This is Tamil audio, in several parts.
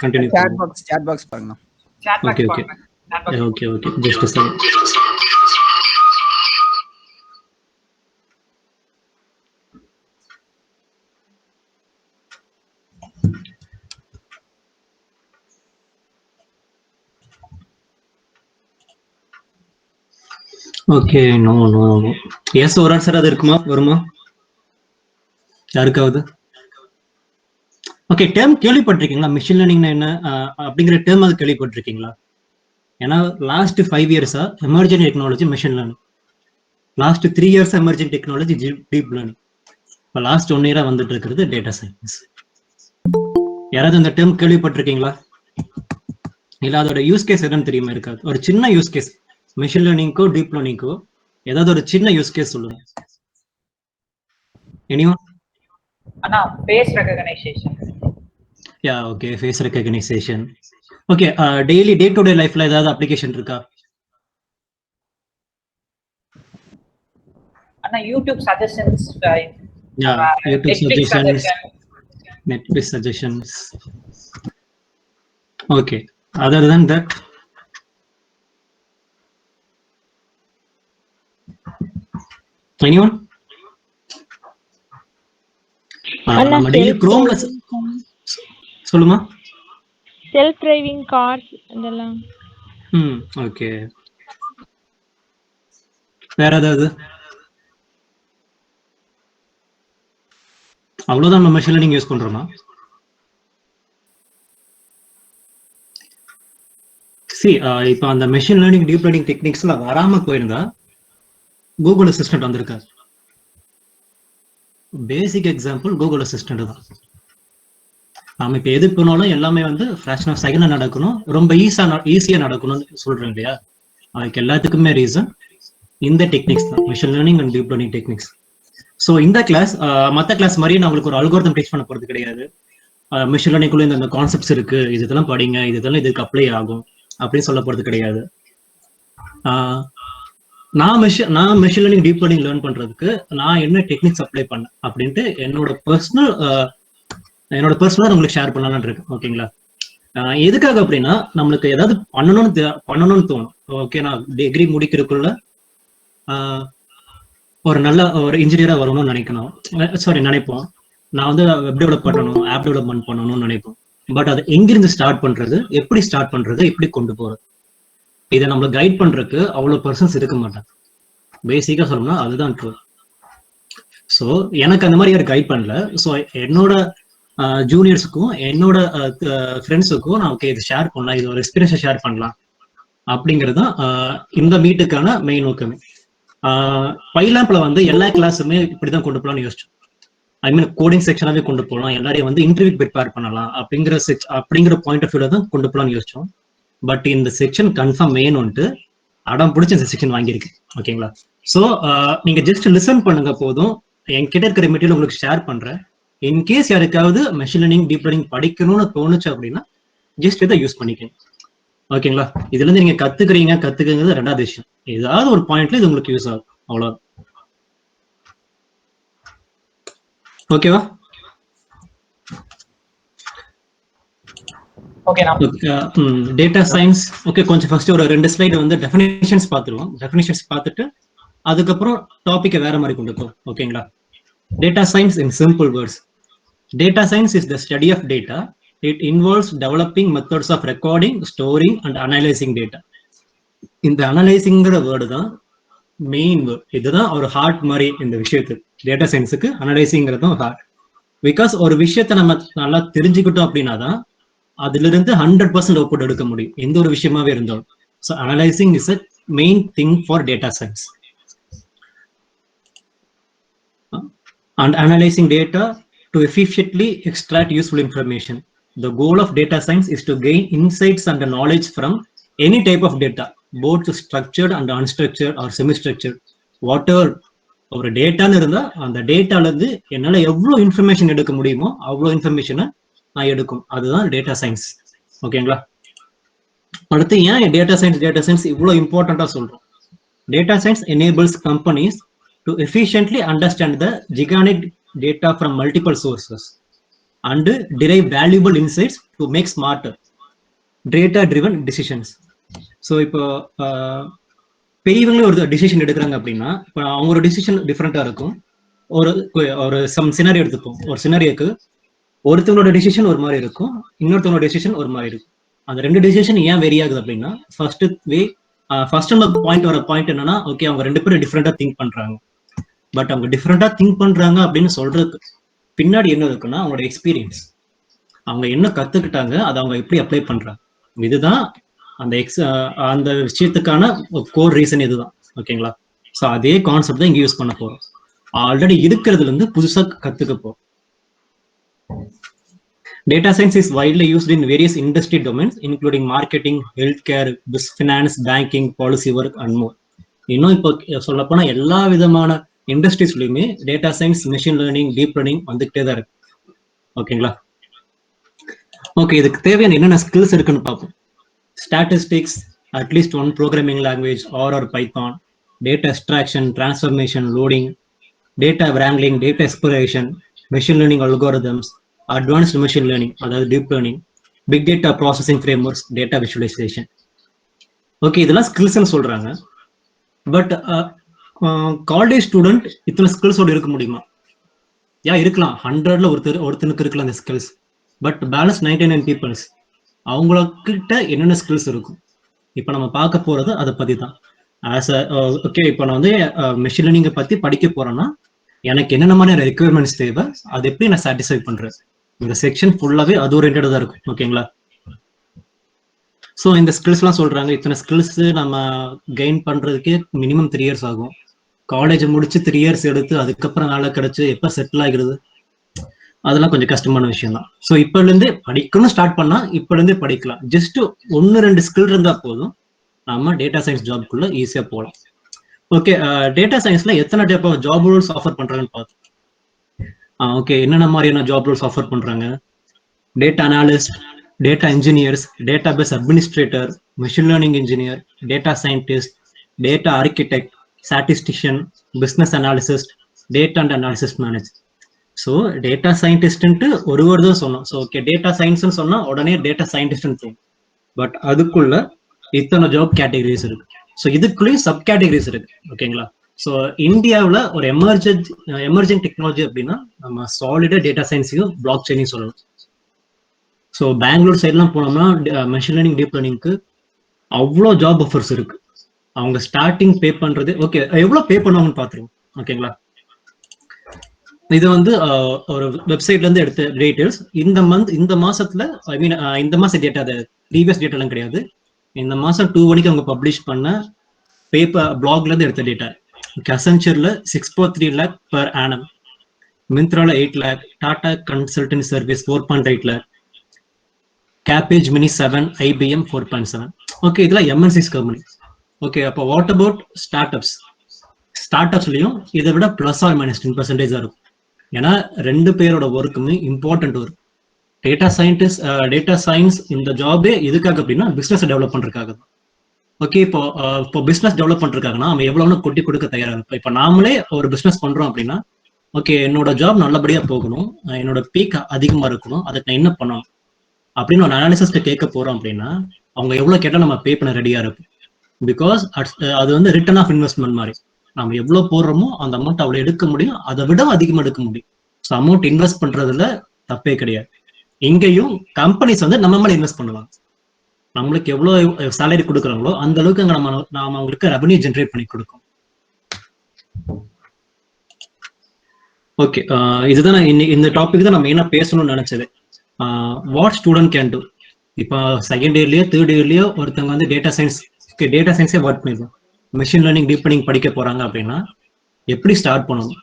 கண்டினியூ பண்ணுவோம். chat box பாருங்க. Okay okay okay okay just a second. Okay no no yes ஒரு ஆன்சர் அது வருமா யாருக்காவது? ஓகே டேர்ம் கேள்விப்பட்டிருக்கீங்களா? மிஷின் லேர்னிங்னா என்ன அப்படிங்கிற டேர்ம் அது கேள்விப்பட்டிருக்கீங்களா? ஏன்னா லாஸ்ட் 5 இயர்ஸா emerging technology machine learning, last 3 years emerging technology deep learning, இப்போ லாஸ்ட் 1 இயரா வந்துட்டு இருக்கிறது டேட்டா சயின்ஸ். யாராவது அந்த டேர்ம் கேள்விப்பட்டிருக்கீங்களா? இல்ல அதோட யூஸ் கேஸ் என்னன்னு தெரியுமா? இருக்காது. ஒரு சின்ன யூஸ் கேஸ் மிஷின் லேர்னிங்க்கோ டீப் லேர்னிங்க்கோ ஏதாவது ஒரு சின்ன யூஸ் கேஸ் சொல்லுங்க. எனிவன்? அண்ணா face recognition. Yeah okay face recognition. Okay daily day to day லைஃப்ல ஏதாவது அப்ளிகேஷன் இருக்கா? அண்ணா YouTube suggestions. Yeah YouTube suggestions, Netflix suggestions. Okay other than that anyone? நம்ம டெய்லி குரோம்ல சொல்லுமா செல்ஃப் டிரைவிங் கார்ஸ் இதெல்லாம். ஓகே வேற ஏதாவது? அவ்வளவுதான் நம்ம மெஷின் லேர்னிங் யூஸ் பண்றோமா? இப்போ அந்த மெஷின் லேர்னிங் டீப் லேர்னிங் டெக்னிக்ஸ்ல வராம போயிருந்தா கூகுள் அசிஸ்டன்ட் வந்திருக்காரு. பேசிக் எக்ஸாம்பிள் கூகுள் அசிஸ்டன்ட் தான். நாம இப்ப எது பண்ணாலும் எல்லாமே வந்து ஃபிராக்ஷன் ஆஃப் செகண்ட்ல நடக்கணும், ரொம்ப ஈஸியா நடக்கணும்னு சொல்றேன் இல்லையா? அதுக்கு எல்லாத்துக்குமே ரீசன் இந்த டெக்னிக்ஸ் தான், machine learning and deep learning techniques. So இந்த கிளாஸ் மற்ற கிளாஸ் மாதிரி நான் உங்களுக்கு ஒரு அல்கோரிதம் டீச் பண்ண போறது கிடையாது. மிஷின் லேர்னிங்குள்ள இந்த கான்செப்ட்ஸ் இருக்கு, இதெல்லாம் படிங்க, இதெல்லாம் இதுக்கு அப்ளை ஆகும் அப்படின்னு சொல்ல போறது கிடையாது. நான் machine learning deep learning learn பண்றதுக்கு நான் என்ன டெக்னிக்ஸ் அப்ளை பண்ணேன் அப்படின்ட்டு என்னோட பர்சனலா உங்களுக்கு ஷேர் பண்ணலாம்னு இருக்கு. ஓகேங்களா? எதுக்காக அப்படின்னா நம்மளுக்கு ஏதாவது பண்ணணும்னு தோணும். ஓகே நான் டிகிரி முடிக்கிறதுக்குள்ள ஒரு நல்ல ஒரு இன்ஜினியரா வரணும்னு நினைப்போம். நான் வந்து வெப் டெவலப் பண்ணணும், ஆப் டெவலப்மெண்ட் பண்ணணும்னு நினைப்போம். பட் அதை எங்கிருந்து ஸ்டார்ட் பண்றது, எப்படி ஸ்டார்ட் பண்றது, எப்படி கொண்டு போறது, இதை நம்மள கைட் பண்றதுக்கு அவ்வளவு பர்சன்ஸ் இருக்க மாட்டாங்க. பேசிக்கா சொல்லணும்னா அதுதான் ட்ரூ. ஸோ எனக்கு அந்த மாதிரி யாரும் கைட் பண்ணல. ஸோ என்னோட ஜூனியர்ஸுக்கும் என்னோட ஃப்ரெண்ட்ஸுக்கும் நான் ஓகே இது ஷேர் பண்ணலாம், இது ஒரு எக்ஸ்பீரியன்ஸை ஷேர் பண்ணலாம் அப்படிங்கிறது தான் இந்த மீட்டுக்கான மெயின் நோக்கமே. பைலாம்ப்ல வந்து எல்லா கிளாஸுமே இப்படிதான் கொண்டு போகலாம்னு யோசிச்சோம். ஐ மீன் கோடிங் செக்ஷனாவே கொண்டு போகலாம், எல்லாரையும் வந்து இன்டர்வியூ ப்ரிப்பேர் பண்ணலாம் அப்படிங்கிற பாயிண்ட் ஆஃப் வியூல தான் கொண்டு போகலாம்னு யோசிச்சோம். பட் இந்த செக்ஷன் கன்ஃபார்ம் வேணும்ட்டு அடம் பிடிச்சி இந்த செக்ஷன் வாங்கியிருக்கு. ஓகேங்களா? ஸோ நீங்க ஜஸ்ட் லிசன் பண்ணுங்க போதும். என்கிட்ட இருக்கிற மெட்டீரியல் உங்களுக்கு ஷேர் பண்றேன். இன்கேஸ் யாருக்காவது மெஷின் லேர்னிங் டீப் லேர்னிங் படிக்கணும்னு தோணுச்சு அப்படின்னா ஜஸ்ட் இதை யூஸ் பண்ணிக்கங்க. ஓகேங்களா? இதுல இருந்து நீங்க கத்துக்கிறது ரெண்டாவது விஷயம். ஏதாவது ஒரு பாயிண்ட்ல இது உங்களுக்கு யூஸ் ஆகும், அவ்வளவு. ஓகேவா? Data science. ஓகே கொஞ்சம் ஃபர்ஸ்ட் ஒரு 2 ஸ்லைடு வந்து டெஃபினிஷன்ஸ் பார்த்துருவோம். டெஃபினிஷன்ஸ் பார்த்துட்டு அதுக்கப்புறம் டாபிக்கை வேற மாதிரி கொண்டு போகும். ஓகேங்களா? Data science in simple words. Data science is the study of data. It involves developing methods of recording, storing and analysing data. இந்த அனலைசிங்கிற வேர்டு தான் மெயின் வேர்ட். இதுதான் ஒரு ஹார்ட் மாதிரி இந்த விஷயத்துக்கு. டேட்டா சயின்ஸுக்கு அனலைசிங்கிறது தான் ஹார்ட். பிகாஸ் ஒரு விஷயத்தை நம்ம நல்லா தெரிஞ்சுக்கிட்டோம் அப்படின்னா தான் அதுல இருந்து 100% அவுட்புட் எடுக்க முடியும், எந்த ஒரு விஷயமாவே இருந்தாலும். So analysing is a main thing for data science. And analyzing data to efficiently extract useful information. The goal of data science is to gain insights and knowledge from any type of data, both structured and unstructured or semi-structured. Whatever ஒரு டேட்டான்னு இருந்தா அந்த டேட்டால இருந்து என்னால எவ்வளவு இன்ஃபர்மேஷன் எடுக்க முடியுமோ அவ்வளவு இன்ஃபர்மேஷனை நான் எடுக்கும். அதுதான் டேட்டா சயின்ஸ். ஓகேங்களா? அடுத்து ஏன் டேட்டா சயின்ஸ் இவ்வளவு இம்பார்ட்டண்டா சொல்றோம்? Data science enables companies to efficiently understand the gigantic data from multiple sources. and derive valuable insights to make smarter data driven decisions. So இப்போ பெரியவங்களே ஒரு டிசிஷன் எடுக்கிறாங்க அப்படின்னா இப்போ அவங்களோட டிசிஷன் டிஃப்ரெண்டா இருக்கும். ஒரு ஒரு சம் சினாரி எடுத்துப்போம். ஒரு சினாரியோக்கு ஒருத்தவங்களோட டிசிஷன் ஒரு மாதிரி இருக்கும், இன்னொருத்தவங்களோட டிசிஷன் ஒரு மாதிரி இருக்கும். அந்த ரெண்டு டிசிஷன் ஏன் வெரி ஆகுது அப்படின்னா ஃபர்ஸ்ட் நம்ம பாயிண்ட் என்னன்னா, ஓகே அவங்க ரெண்டு பேரும் டிஃப்ரெண்டா திங்க் பண்றாங்க. பட் அவங்க டிஃப்ரெண்டா திங்க் பண்றாங்க அப்படின்னு சொல்றதுக்கு பின்னாடி என்ன இருக்குன்னா அவங்களோட எக்ஸ்பீரியன்ஸ், அவங்க என்ன கத்துக்கிட்டாங்க, அதை அவங்க எப்படி அப்ளை பண்றாங்க. இதுதான் அந்த விஷயத்துக்கான கோர் ரீசன் இதுதான். ஓகேங்களா? ஸோ அதே கான்செப்ட் தான் இங்க யூஸ் பண்ண போறோம். ஆல்ரெடி இருக்கிறதுல இருந்து புதுசா கத்துக்க போறோம். Data science is widely used in various industry domains, including marketing, healthcare, finance, banking, policy work, and more. இன்னும் இப்போ சொல்ல போனா எல்லா விதமான இண்டஸ்ட்ரீஸ்லயுமே data science, machine learning, deep learning வந்துகிட்டே தான் இருக்கு. ஓகேங்களா? ஓகே, இதுக்கு தேவையான என்னென்ன ஸ்கில்ஸ் இருக்குன்னு பார்ப்போம். Statistics, at least one programming language R Python, data extraction, transformation, loading, data wrangling, data exploration, machine learning algorithms, advanced machine learning அதாவது deep learning, big data processing frameworks, data visualization. Okay, இதெல்லாம் ஸ்கில்ஸ்ன்னு சொல்றாங்க. பட் காலேஜ் ஸ்டூடெண்ட் இத்தனை ஸ்கில்ஸோடு இருக்க முடியுமா? இருக்கலாம். 100ல ஒருத்தனுக்கு இருக்கலாம் அந்த ஸ்கில்ஸ். பட் பேலன்ஸ் 99 பீப்புள்ஸ் அவங்கக்கிட்ட என்னென்ன ஸ்கில்ஸ் இருக்கும்? இப்போ நம்ம பார்க்க போறது அதை பத்தி தான். ஓகே, இப்போ நான் வந்து மெஷின் லேர்னிங்கை பத்தி படிக்க போறேன்னா எனக்கு என்னென்ன மாதிரி ரெக்யர்மெண்ட்ஸ் தேவை, அது எப்படி நான் சாட்டிஸ்ஃபை பண்றேன். இந்த செக்ஷன் ஃபுல்லாவே அது ஓரியன்டா தான் இருக்கும். ஓகேங்களா? ஸோ இந்த ஸ்கில்ஸ்லாம் சொல்றாங்க. இத்தனை ஸ்கில்ஸ் நம்ம கெயின் பண்றதுக்கே மினிமம் 3 years ஆகும். காலேஜ் முடிச்சு 3 years எடுத்து அதுக்கப்புறம் வேலை கிடைச்சு எப்ப செட்டில் ஆகிறது, அதெல்லாம் கொஞ்சம் கஷ்டமான விஷயம் தான். ஸோ இப்ப இருந்தே படிக்கணும் ஸ்டார்ட் பண்ணா இப்ப இருந்தே படிக்கலாம். ஜஸ்ட் 1-2 ஸ்கில் இருந்தா போதும், நம்ம டேட்டா சயின்ஸ் ஜாப்குள்ள ஈஸியா போகலாம். ஓகே, டேட்டா சயின்ஸ்ல எத்தனை type of job roles offer பண்றாங்கன்னு பார்த்தோம். ஓகே, என்னென்ன மாதிரியான ஜாப் ரோல்ஸ் ஆஃபர் பண்றாங்க? Data analyst, data engineers, database administrator, machine learning engineer, data scientist, data architect, statistician, business analyst, data and analysis manager. So data சயின்டிஸ்ட்ன்ட்டு ஒரு தான் சொன்னோம். ஸோ ஓகே, டேட்டா சயின்ஸ்னு சொன்னா உடனே டேட்டா சயின்டிஸ்ட்னு தோணும். பட் அதுக்குள்ள இத்தனை ஜாப் கேட்டகரிஸ் இருக்கு. ஸோ இதுக்குள்ளேயும் சப் கேட்டகரிஸ் இருக்கு. ஓகேங்களா? ஸோ இந்தியாவில் ஒரு எமர்ஜிங் டெக்னாலஜி அப்படின்னா நம்ம சாலிடா டேட்டா சயின்ஸையும் பிளாக் செயினையும் சொல்லணும். ஸோ பெங்களூர் சைட்லாம் போனோம்னா மெஷின் லேர்னிங், டீப் லேர்னிங்க்கு அவ்வளோ ஜாப் ஆஃபர்ஸ் இருக்கு. அவங்க ஸ்டார்டிங் பே பண்றது ஓகே எவ்வளோ பே பண்ணுவாங்கன்னு பார்த்துருவோம். ஓகேங்களா? இது வந்து ஒரு வெப்சைட்ல இருந்து எடுத்த டீடைல்ஸ். இந்த மாசத்துல ஐ மீன் இந்த மாசம் டேட்டா, அது ப்ரீவியஸ் டேட்டாலாம் கிடையாது. இந்த மாசம் 2 மணிக்கு அவங்க பப்ளிஷ் பண்ண பேப்பர் பிளாக்ல இருந்து எடுத்த டேட்டா. அசென்ச்சர்ல 6.3 lakh per annum, மிந்த்ரால 8 lakh, Tata consultant service 4.8 lakh, Capgemini 7, IBM 4.7. Okay, இதெல்லாம் எம்என்சிஸ் கம்பெனி. ஓகே, அப்போ வாட் அபவுட் ஸ்டார்ட்அப்ஸ்லயும் இதை விட பிளஸ் ஆர் மைனஸ் 10% இருக்கும். ஏன்னா 2 பேரோட ஒர்க்குமே இம்பார்ட்டன்ட் ஒர்க். டேட்டா சயின்ஸ் இந்த ஜாபே எதுக்காக அப்படின்னா பிசினஸ் டெவலப் பண்றதுக்காக தான். ஓகே, இப்போ பிசினஸ் டெவலப் பண்றதுக்காகனா நம்ம எவ்வளவுன்னு கொட்டி கொடுக்க தயாரா இருக்கும். இப்போ நாமளே ஒரு பிசினஸ் பண்றோம் அப்படின்னா ஓகே என்னோட ஜாப் நல்லபடியா போகணும், என்னோட பீக் அதிகமா இருக்கணும், அதுக்கு நான் என்ன பண்ணணும் அப்படின்னு ஒரு அனாலிசிஸ்ட கேட்க போறோம் அப்படின்னா அவங்க எவ்வளவு கேட்டா நம்ம பே பண்ண ரெடியா இருக்கும். பிகாஸ் அது வந்து ரிட்டர்ன் ஆஃப் இன்வெஸ்ட்மெண்ட் மாதிரி. நம்ம எவ்வளவு போடுறோமோ அந்த அமௌண்ட் அவ்வளவு எடுக்க முடியும், அதை விட அதிகமா எடுக்க முடியும். ஸோ அமௌண்ட் இன்வெஸ்ட் பண்றதுல தப்பே கிடையாது. இங்கேயும் கம்பெனிஸ் வந்து நம்ம மேல இன்வெஸ்ட் பண்ணுவாங்க. நம்மளுக்கு எவ்வளவு சேலரி கொடுக்குறாங்களோ அந்த அளவுக்கு நாம அவங்களுக்கு ரெவன்யூ ஜென்ரேட் பண்ணி கொடுக்கும். ஓகே, இதுதான் இந்த டாபிக் தான் நம்ம மெயினா பேசணும்னு நினைச்சது. What student can two. இப்போ செகண்ட் இயர்லயோ தேர்ட் இயர்லயோ ஒருத்தவங்க வந்து டேட்டா சயின்ஸே ஒர்க் பண்ணிடுவோம், மெஷின் லேர்னிங், டீப் லேர்னிங் படிக்க போறாங்க அப்படின்னா எப்படி ஸ்டார்ட் பண்ணணும்?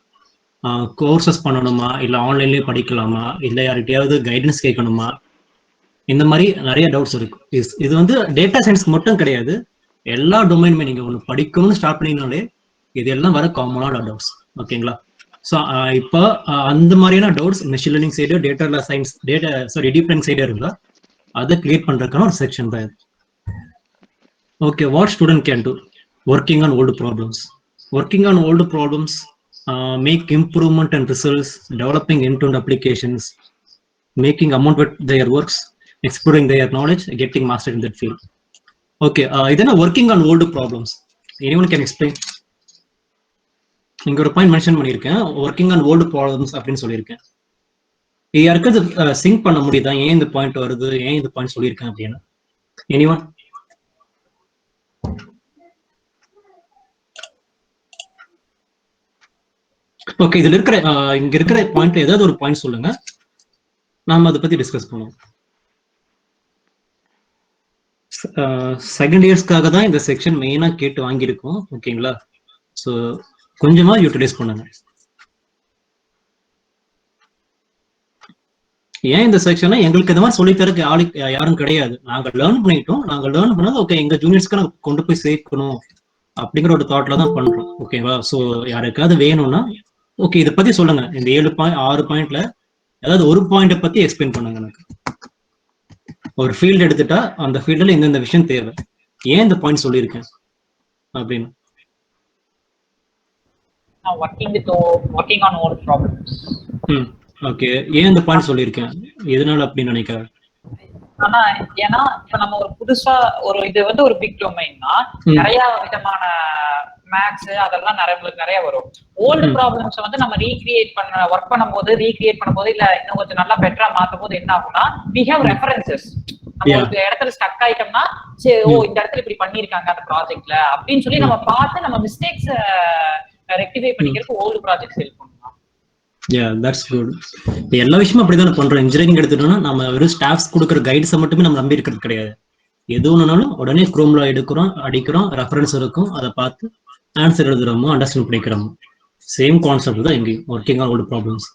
கோர்சஸ் பண்ணணுமா, இல்லை ஆன்லைன்லயே படிக்கலாமா, இல்லை யார்கிட்டயாவது கைடன்ஸ் கேட்கணுமா? இந்த மாதிரி நிறைய டவுட்ஸ் இருக்கு. இது வந்து டேட்டா சயின்ஸ் மட்டும் கிடையாது, எல்லா டொமைனுமே நீங்க ஒன்று படிக்கணும்னு ஸ்டார்ட் பண்ணீங்கனாலே இது எல்லாம் வர காமனான டவுட்ஸ். ஓகேங்களா? ஸோ இப்போ அந்த மாதிரியான doubts machine learning side, data science deep learning side இருந்தா அதை கிரியேட் பண்றதுக்கான ஒரு செக்ஷன் தான். Okay, what student can do. Working on old problems, make improvement and results, developing end-to-end applications, making amount with their works, exploring their knowledge, getting mastered in that field. Okay, இதெல்லாம் working on old problems. Anyone can explain? இங்க ஒரு பாயிண்ட் மென்ஷன் பண்ணியிருக்கேன், ஒர்க்கிங் ஆன் ஓல்டு ப்ராப்ளம்ஸ் அப்படின்னு சொல்லியிருக்கேன். யாருக்காவது சிங்க் பண்ண முடியுதா ஏன் இந்த பாயிண்ட் வருது, ஏன் இந்த பாயிண்ட் சொல்லியிருக்கேன் அப்படின்னு? எனிஒன்? ஓகே, இதுல இருக்கிற இங்க இருக்கிற பாயிண்ட் ஏதாவது ஒரு பாயிண்ட் சொல்லுங்க, நாம அதை பத்தி டிஸ்கஸ் பண்ணுவோம். செகண்ட் இயர்ஸ்க்காக தான் இந்த செக்ஷன் மெயினா கேட்டு வாங்கியிருக்கோம். ஓகேங்களா? ஸோ கொஞ்சமா யூட்டிலைஸ் பண்ணுங்க. ஏன் இந்த செக்ஷனை எங்களுக்கு இந்த மாதிரி சொல்லித்தரக்கு யாரும் கிடையாது. நாங்க லேர்ன் பண்ணிட்டோம். நாங்க லேர்ன் பண்ணது ஓகே எங்க ஜூனியர்ஸ்க்கு நாங்க கொண்டு போய் சேர்க்கணும் அப்படிங்கிற ஒரு தாட்ல தான் பண்றோம். ஓகேவா? ஸோ யாருக்காவது வேணும்னா ஓகே இதை பத்தி சொல்லுங்க. இந்த 6 பாயிண்ட்ல ஏதாவது ஒரு பாயிண்ட பத்தி எக்ஸ்பிளைன் பண்ணுங்க எனக்கு. ஒரு ஃபீல்டு எடுத்துட்டா அந்த ஃபீல்டுல இந்த விஷயம் தேவை, ஏன் இந்த பாயிண்ட் சொல்லியிருக்கேன் அப்படின்னு. working on old problems. Okay, ஏன் இந்த பாயிண்ட் சொல்லியிருக்கேன், எதனால அப்படின்னு நினைக்கிறேன்? ஆனா ஏன்னா இப்ப நம்ம ஒரு புதுசா ஒரு இது வந்து ஒரு பிக் டொமைன்னா நிறைய விதமான மேக்ஸ் அதெல்லாம் நிறைய வரும். ஓல்டு ப்ராப்ளம்ஸ் வந்து நம்ம ஒர்க் பண்ணும்போது இல்ல இன்னும் கொஞ்சம் நல்லா பெட்டரா மாத்தும் போது என்ன ஆகும்னா we have references. நம்ம ஒரு இடத்துல ஸ்டக் ஆயிட்டோம்னா சரி இந்த இடத்துல இப்படி பண்ணிருக்காங்க அந்த ப்ராஜெக்ட்ல அப்படின்னு சொல்லி நம்ம பார்த்து நம்ம மிஸ்டேக்ஸ் ரெக்டிஃபை பண்ணிக்கிறதுக்கு ஓல்டு ப்ராஜெக்ட்ஸ் ஹெல்ப் பண்ணும். Yeah, that's good. எல்லா விஷயமும் அப்படிதான் பண்றோம். இன்ஜினியரிங் எடுத்துட்டோம்னா நம்ம வெறும் ஸ்டாஃப்ஸ் கொடுக்குற கைட்ஸை மட்டுமே நம்ம நம்பி இருக்கிறது கிடையாது. எது ஒண்ணுனாலும் உடனே குரோம்ல அடிக்கிறோம், ரெஃபரன்ஸ் இருக்கும், அதை பார்த்து ஆன்சர் எழுதுறோமோ அண்டர்ஸ்டாண்ட் பண்ணிக்கிறோமோ. சேம் கான்செப்ட் தான் எங்கேயும். Working on old problems,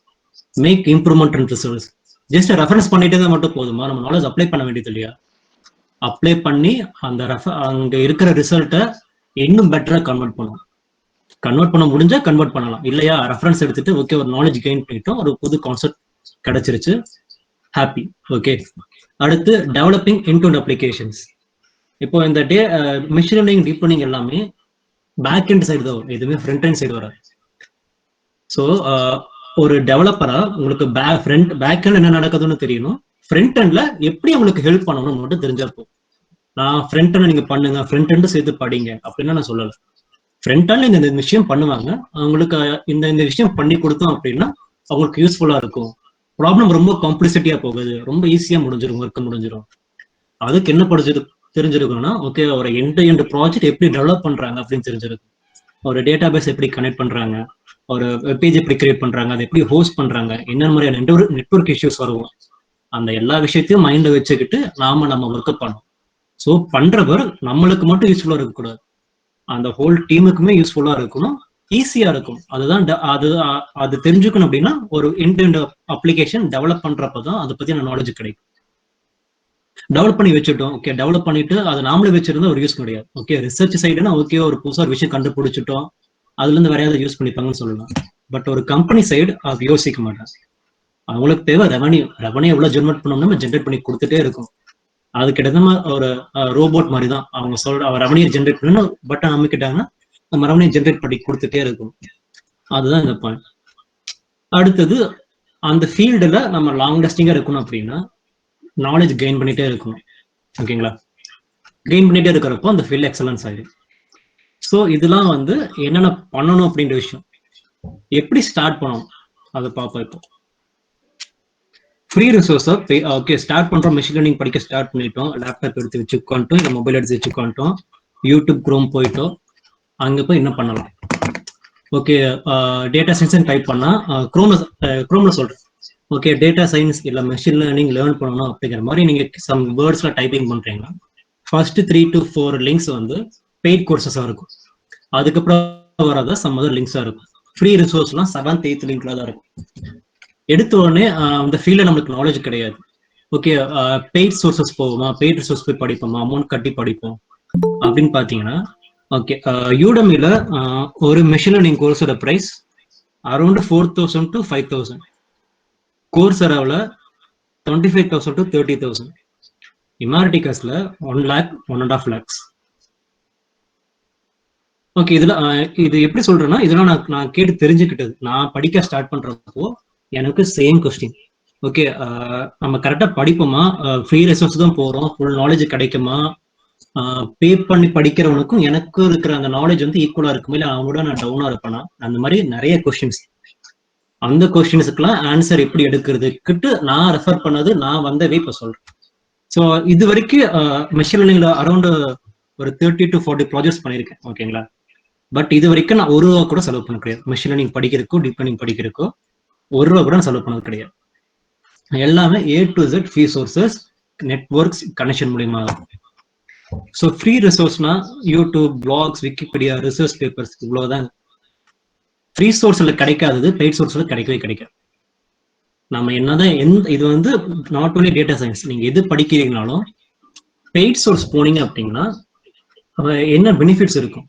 make improvement in results. Just reference பண்ணிட்டே தான் மட்டும் போதுமா? நம்ம நாலேஜ் அப்ளை பண்ண வேண்டியது இல்லையா? அப்ளை பண்ணி அங்க இருக்கிற ரிசல்ட்டை இன்னும் பெட்டரா கன்வெர்ட் பண்ண முடிஞ்சா கன்வெர்ட் பண்ணலாம். இல்லையா ரெஃபரன்ஸ் எடுத்துட்டு ஓகே ஒரு நாலேஜ் கெயின் பண்ணிட்டோம், ஒரு புது கான்செப்ட் கிடைச்சிருச்சு, ஹாப்பி. ஓகே, அடுத்து டெவலப்பிங் இன்டூ அப்ளிகேஷன்ஸ். இப்போ இந்த மெஷின் லேர்னிங், டீப் லேர்னிங் எல்லாமே பேக் எண்ட் சைடு தான் வரும், எதுவுமே ஃப்ரண்ட் எண்ட் சைடு வராது. ஸோ ஒரு டெவலப்பரா உங்களுக்கு பேக் எண்ட் என்ன நடக்குதுன்னு தெரியணும், ஃப்ரண்ட் எண்ட்ல எப்படி உங்களுக்கு ஹெல்ப் பண்ணணும்னு மட்டும் தெரிஞ்சப்போ. நான் ஃப்ரண்ட் எண்ட் நீங்க பண்ணுங்க, ஃப்ரண்ட் எண்ட் சேர்த்து படிங்க அப்படின்னு நான் சொல்லலை. ஃப்ரண்ட் எண்ட்ல இந்த விஷயம் பண்ணுவாங்க, அவங்களுக்கு இந்த விஷயம் பண்ணி கொடுத்தோம் அப்படின்னா அவங்களுக்கு யூஸ்ஃபுல்லா இருக்கும். ப்ராப்ளம் ரொம்ப காம்ப்ளிசிட்டியா போகுது, ரொம்ப ஈஸியா முடிஞ்சிடும், ஒர்க் முடிஞ்சிடும். அதுக்கு என்ன தெரிஞ்சிருக்கணும்னா ஓகே ஒரு எண்ட் ப்ராஜெக்ட் எப்படி டெவலப் பண்றாங்க அப்படின்னு தெரிஞ்சிருக்கும். ஒரு டேட்டா பேஸ் எப்படி கனெக்ட் பண்றாங்க, ஒரு வெப்பேஜ் எப்படி கிரியேட் பண்றாங்க, அதை எப்படி ஹோஸ்ட் பண்றாங்க, என்ன மாதிரியான நெட்வொர்க் இஷ்யூஸ் வரும், அந்த எல்லா விஷயத்தையும் மைண்ட்ல வச்சுக்கிட்டு நம்ம ஒர்க் பண்ணணும். ஸோ பண்றவர் நம்மளுக்கு மட்டும் யூஸ்ஃபுல்லா இருக்கக்கூடாது, அந்த ஹோல் டீமுக்குமே யூஸ்ஃபுல்லா இருக்கணும், ஈஸியா இருக்கும். அதுதான் அது தெரிஞ்சுக்கணும். அப்படின்னா ஒரு எண்ட் அப்ளிகேஷன் டெவலப் பண்றப்பதான் அதை பத்தின நாலேஜ் கிடைக்கும். டெவலப் பண்ணி வச்சுட்டோம், ஓகே டெவலப் பண்ணிட்டு அதை நாமளே வச்சிருந்தா ஒரு யூஸ் கிடையாது. ஓகே ரிசர்ச் சைடுனா ஓகே ஒரு புதுசா ஒரு விஷயம் கண்டுபிடிச்சிட்டோம், அதுல இருந்து வேற ஏதாவது யூஸ் பண்ணிப்பாங்கன்னு சொல்லலாம். பட் ஒரு கம்பெனி சைடு அது யோசிக்க மாட்டாங்க. அவங்களுக்கு தேவை ரெவன்யூ எவ்வளவு ஜென்ரேட் பண்ணணும்னு ஜென்ரேட் பண்ணி கொடுத்துட்டே இருக்கும். அதுக்கு கிட்டத்தட்ட ஒரு ரோபோட் மாதிரி தான். அவங்க ரெவன்யூ ஜென்ரேட் பண்ணணும், பட்டன் அமைக்கிட்டாங்கன்னா நம்ம ரெவன்யூ ஜென்ரேட் பண்ணி கொடுத்துட்டே இருக்கும். அதுதான் இந்த பாயிண்ட். அடுத்தது அந்த ஃபீல்டுல நம்ம லாங் லாஸ்டிங்கா இருக்கணும் அப்படின்னா நாலேஜ் கெயின் பண்ணிட்டே இருக்கணும். ஓகேங்களா? கெயின் பண்ணிட்டே இருக்கிறப்போ அந்த ஃபீல்ட் எக்ஸலன்ஸ் ஆயிடும். ஸோ இதெல்லாம் வந்து என்னென்ன பண்ணணும் அப்படின்ற விஷயம், எப்படி ஸ்டார்ட் பண்ணணும் அதை பார்ப்போம். இப்போ ஃப்ரீ ரிசோர்ஸை ஓகே ஸ்டார்ட் பண்றோம், மெஷின் லேர்னிங் படிக்க ஸ்டார்ட் பண்ணிட்டோம், லேப்டாப் எடுத்து வச்சுக்கோன்ட்டோம், இல்லை மொபைல் எடுத்து வச்சுக்கோன்ட்டோம், யூடியூப் குரோம் போயிட்டோம், அங்கே போய் என்ன பண்ணலாம்? ஓகே டேட்டா சயின்ஸ் டைப் பண்ணா குரோம்ல சொல்றேன். ஓகே டேட்டா சயின்ஸ் இல்ல மெஷின் லேர்னிங் லேர்ன் பண்ணணும் அப்படிங்கிற மாதிரி நீங்க சம் வேர்ட்ஸ்ல டைப்பிங் பண்றீங்கன்னா ஃபர்ஸ்ட் 3 to 4 லிங்க்ஸ் வந்து பெய்ட் கோர்சஸா இருக்கும். அதுக்கப்புறம் வராத சம் அதர் லிங்க்ஸா இருக்கும். ஃப்ரீ ரிசோர்ஸ்லாம் 7th 8th லிங்க்ல தான் இருக்கும். எடுத்த உடனே அந்த ஃபீல்ட்ல நம்மளுக்கு நாலேஜ் கிடையாது. ஓகே பெய்ட் சோர்சஸ் போவோமா, பெய்ட் ரிசோர்ஸ் போய் படிப்போமா, அமௌண்ட் கட்டி படிப்போம் அப்படின்னு பாத்தீங்கன்னா ஓகே யூடமில ஒரு மெஷின் லேர்னிங் கோர்ஸோட பிரைஸ் அரௌண்ட் 4,000 to 5,000. கோர்சராவில் 25,000 to 30,000. இமாரிட்டிகஸ்ல 1 lakh 1.5 lakhs. ஓகே இது எப்படி சொல்றேன்னா இதெல்லாம் நான் கேட்டு தெரிஞ்சுக்கிட்டது. நான் படிக்க ஸ்டார்ட் பண்றப்போ எனக்கு சேம் கொஸ்டின், ஓகே நம்ம கரெக்டா படிப்போமா, ஃப்ரீ ரிசோர்ஸ் தான் போறோம், ஃபுல் நாலேஜ் கிடைக்குமா, பே பண்ணி படிக்கிறவனுக்கும் எனக்கும் இருக்கிற அந்த நாலேஜ் வந்து ஈக்குவலா இருக்குமா, இல்ல அவனோட நான் டவுனா இருப்பேனா, அந்த மாதிரி நிறைய கொஸ்டின்ஸ். அந்த கொஸ்டின்ஸுக்குலாம் ஆன்சர் எப்படி எடுக்கிறதுக்கிட்டு நான் ரெஃபர் பண்ணது நான் வந்தவே இப்ப சொல்றேன். ஸோ இது வரைக்கும் மெஷின் லேர்னிங்ல அரௌண்ட் ஒரு 30 to 40 ப்ராஜெக்ட்ஸ் பண்ணியிருக்கேன். ஓகேங்களா? பட் இது வரைக்கும் நான் ஒரு ரூபா கூட செலவு பண்ண கிடையாது. மெஷின் லேர்னிங் படிக்கிறதுக்கோ டீப் லேர்னிங் படிக்கிறதுக்கோ ஒரு ரூபா கூட நான் செலவு பண்ணது கிடையாது. எல்லாமே A to Z free sources, networks, connection மூலியமா. ஸோ ஃப்ரீ ரிசோர்ஸ்னா YouTube, blogs, Wikipedia, research papers, இவ்வளவுதான். ஃப்ரீ சோர்ஸ்ல கிடைக்காதது பெய்ட் சோர்ஸ்ல கிடைக்கவே கிடைக்காது. நம்ம என்னதான் இது வந்து நாட் ஒன்லி டேட்டா சயின்ஸ், நீங்க எது படிக்கிறீங்கனாலும் பெய்ட் சோர்ஸ் போனீங்க அப்படின்னா என்ன பெனிஃபிட்ஸ் இருக்கும்.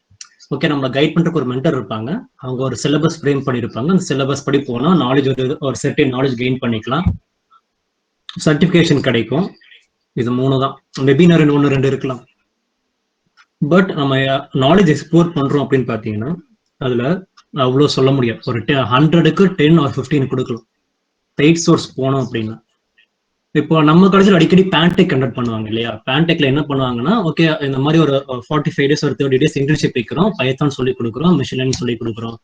ஓகே, நம்ம கைட் பண்றதுக்கு ஒரு மென்டர் இருப்பாங்க, அவங்க ஒரு சிலபஸ் ஃப்ரேம் பண்ணிருப்பாங்க, அந்த சிலபஸ் படி போனா நாலேஜ் ஒரு செர்டைன் நாலேஜ் கெயின் பண்ணிக்கலாம், சர்டிபிகேஷன் கிடைக்கும். இது 3 தான். வெபினார் 1-2 இருக்கலாம். பட் நம்ம நாலேஜ் எக்ஸ்ப்ளோர் பண்றோம் அப்படின்னு பாத்தீங்கன்னா அதுல அவ்வளவு சொல்ல முடியாது. ஒரு 100க்கு 10 or 15 கொடுக்கலாம் பெய்ட் சோர்ஸ் போனோம் அப்படின்னா. இப்போ நம்ம காலேஜில் அடிக்கடி பேன்டெக் கண்டக்ட் பண்ணுவாங்க இல்லையா? பேன்டெக்ல என்ன பண்ணுவாங்கன்னா, ஓகே இந்த மாதிரி ஒரு 45 days ஒரு 30 days இன்டர்ன்ஷிப் வைக்கிறோம், பைத்தான் சொல்லி கொடுக்குறோம், மெஷின் லேர்னிங் சொல்லி கொடுக்குறோம்,